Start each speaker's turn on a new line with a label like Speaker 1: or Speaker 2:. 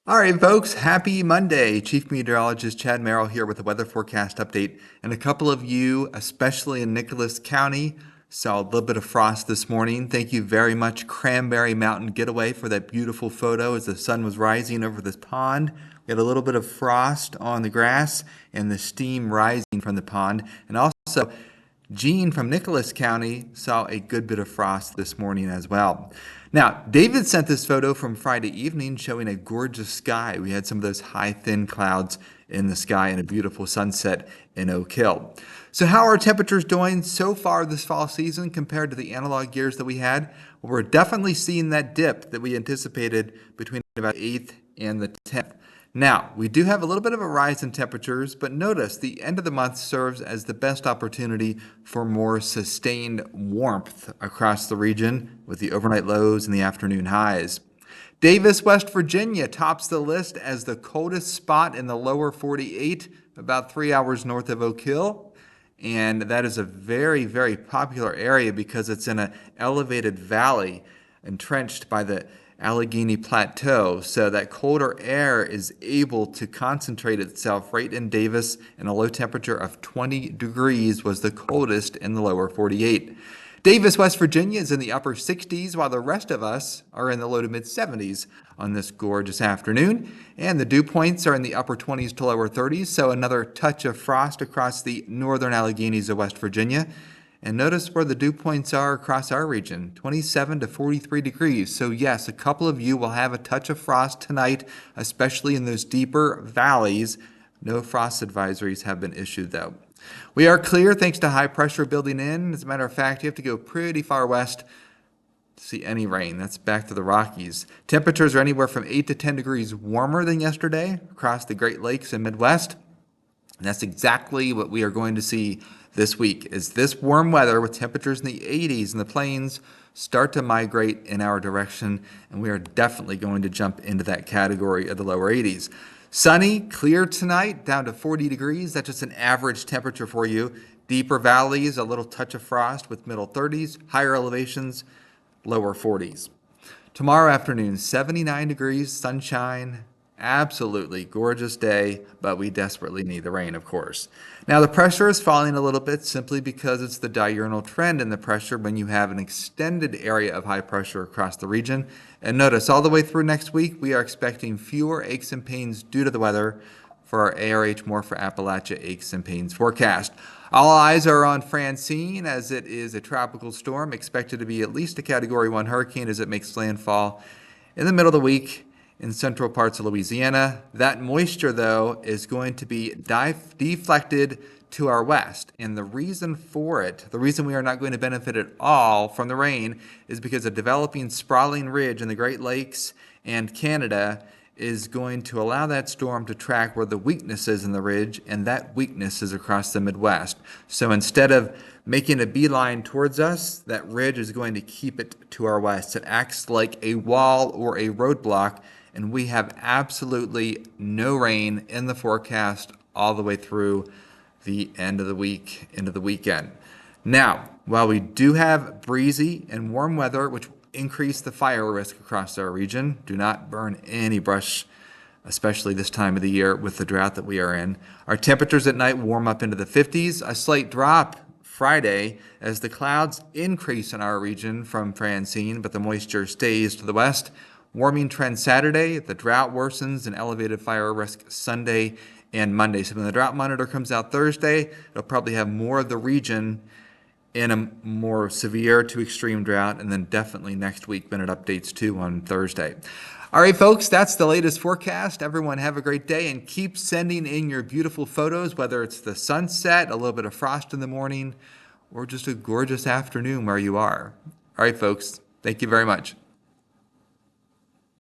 Speaker 1: All right, folks, happy Monday. Chief Meteorologist Chad Merrill here with a weather forecast update. And a couple of you, especially in Nicholas County, saw a little bit of frost this morning. Thank you very much, Cranberry Mountain Getaway, for that beautiful photo as the sun was rising over this pond. We had a little bit of frost on the grass and the steam rising from the pond. And also, Gene from Nicholas County saw a good bit of frost this morning as well. Now, David sent this photo from Friday evening showing a gorgeous sky. We had some of those high, thin clouds in the sky and a beautiful sunset in Oak Hill. So how are temperatures doing so far this fall season compared to the analog years that we had? Well, we're definitely seeing that dip that we anticipated between about 8th and the 10th. Now, we do have a little bit of a rise in temperatures, but notice the end of the month serves as the best opportunity for more sustained warmth across the region with the overnight lows and the afternoon highs. Davis, West Virginia tops the list as the coldest spot in the lower 48, about 3 hours north of Oak Hill. And that is a very, very popular area because it's in an elevated valley entrenched by the Allegheny Plateau, so that colder air is able to concentrate itself right in Davis, and a low temperature of 20 degrees was the coldest in the lower 48. Davis, West Virginia is in the upper 60s, while the rest of us are in the low to mid 70s on this gorgeous afternoon. And the dew points are in the upper 20s to lower 30s, so another touch of frost across the northern Alleghenies of West Virginia. And notice where the dew points are across our region, 27 to 43 degrees. So yes, a couple of you will have a touch of frost tonight, especially in those deeper valleys. No frost advisories have been issued though. We are clear thanks to high pressure building in. As a matter of fact, you have to go pretty far west to see any rain. That's back to the Rockies. Temperatures are anywhere from 8 to 10 degrees warmer than yesterday across the Great Lakes and Midwest. And that's exactly what we are going to see this week, is this warm weather with temperatures in the 80s in the plains start to migrate in our direction, and we are definitely going to jump into that category of the lower 80s. Sunny, clear tonight, down to 40 degrees. That's just an average temperature for you. Deeper valleys, a little touch of frost with middle 30s. Higher elevations, lower 40s. Tomorrow afternoon, 79 degrees, sunshine. Absolutely gorgeous day, but we desperately need the rain, of course. Now, the pressure is falling a little bit simply because it's the diurnal trend in the pressure when you have an extended area of high pressure across the region. And notice, all the way through next week, we are expecting fewer aches and pains due to the weather for our ARH More for Appalachia aches and pains forecast. All eyes are on Francine, as it is a tropical storm expected to be at least a Category 1 hurricane as it makes landfall in the middle of the week in central parts of Louisiana. That moisture, though, is going to be deflected to our west. And the reason for it, the reason we are not going to benefit at all from the rain, is because a developing sprawling ridge in the Great Lakes and Canada is going to allow that storm to track where the weakness is in the ridge, and that weakness is across the Midwest. So instead of making a beeline towards us, that ridge is going to keep it to our west. It acts like a wall or a roadblock, and we have absolutely no rain in the forecast all the way through the end of the week into the weekend. Now, while we do have breezy and warm weather, which increase the fire risk across our region, do not burn any brush, especially this time of the year with the drought that we are in. Our temperatures at night warm up into the 50s, a slight drop Friday as the clouds increase in our region from Francine, but the moisture stays to the west. Warming trend Saturday, the drought worsens and elevated fire risk Sunday and Monday. So when the drought monitor comes out Thursday, it'll probably have more of the region in a more severe to extreme drought, and then definitely next week when it updates too on Thursday. All right, folks, that's the latest forecast. Everyone have a great day and keep sending in your beautiful photos, whether it's the sunset, a little bit of frost in the morning, or just a gorgeous afternoon where you are. All right, folks, thank you very much.